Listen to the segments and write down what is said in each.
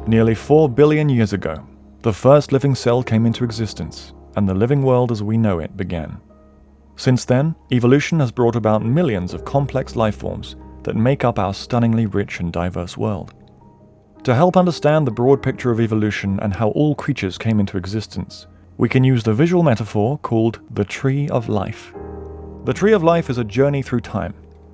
Nearly 4 billion years ago, the first living cell came into existence, and the living world as we know it began. Since then, evolution has brought about millions of complex life forms that make up our stunningly rich and diverse world. To help understand the broad picture of evolution and how all creatures came into existence, we can use the visual metaphor called the Tree of Life. The Tree of Life is a journey through time,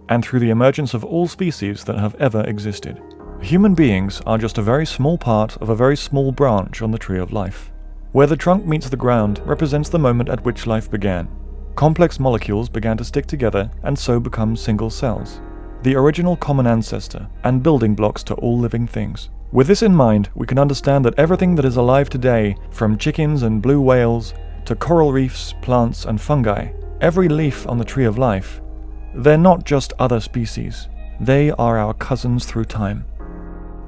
and through the emergence of all species that have ever existed. Human beings are just a very small part of a very small branch on the Tree of Life. Where the trunk meets the ground represents the moment at which life began. Complex molecules began to stick together and so become single cells, the original common ancestor and building blocks to all living things. With this in mind, we can understand that everything that is alive today, from chickens and blue whales to coral reefs, plants and fungi, every leaf on the Tree of Life, they're not just other species, they are our cousins through time.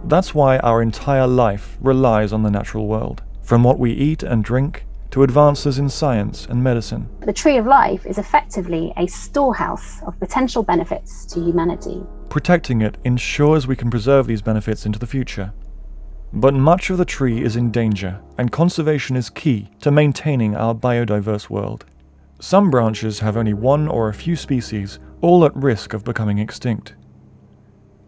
That's why our entire life relies on the natural world, from what we eat and drink to advances in science and medicine. The Tree of Life is effectively a storehouse of potential benefits to humanity. Protecting it ensures we can preserve these benefits into the future. But much of the tree is in danger, and conservation is key to maintaining our biodiverse world. Some branches have only one or a few species, all at risk of becoming extinct.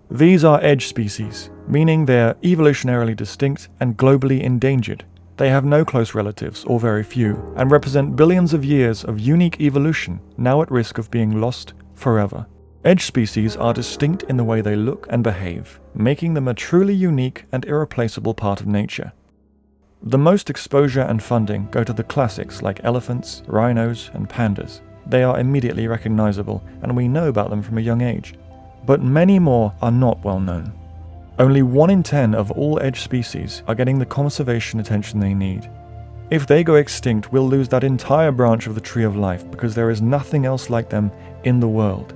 These are edge species, meaning they're evolutionarily distinct and globally endangered. They have no close relatives, or very few, and represent billions of years of unique evolution now at risk of being lost forever. Edge species are distinct in the way they look and behave, making them a truly unique and irreplaceable part of nature. The most exposure and funding go to the classics like elephants, rhinos, and pandas. They are immediately recognizable, and we know about them from a young age. But many more are not well known. Only 1 in 10 of all edge species are getting the conservation attention they need. If they go extinct, we'll lose that entire branch of the Tree of Life because there is nothing else like them in the world.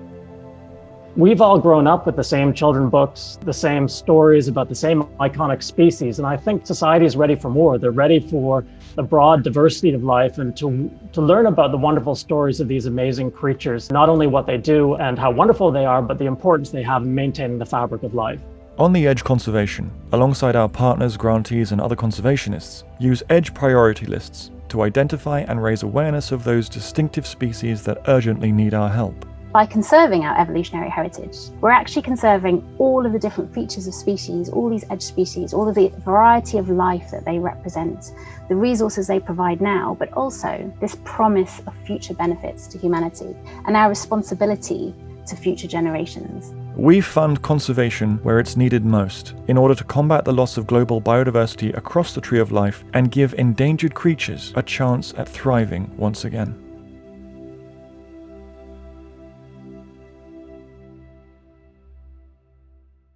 We've all grown up with the same children's books, the same stories about the same iconic species, and I think society is ready for more. They're ready for the broad diversity of life and to learn about the wonderful stories of these amazing creatures, not only what they do and how wonderful they are, but the importance they have in maintaining the fabric of life. On the Edge Conservation, alongside our partners, grantees and other conservationists, use Edge priority lists to identify and raise awareness of those distinctive species that urgently need our help. By conserving our evolutionary heritage, we're actually conserving all of the different features of species, all these edge species, all of the variety of life that they represent, the resources they provide now, but also this promise of future benefits to humanity and our responsibility to future generations. We fund conservation where it's needed most in order to combat the loss of global biodiversity across the Tree of Life and give endangered creatures a chance at thriving once again.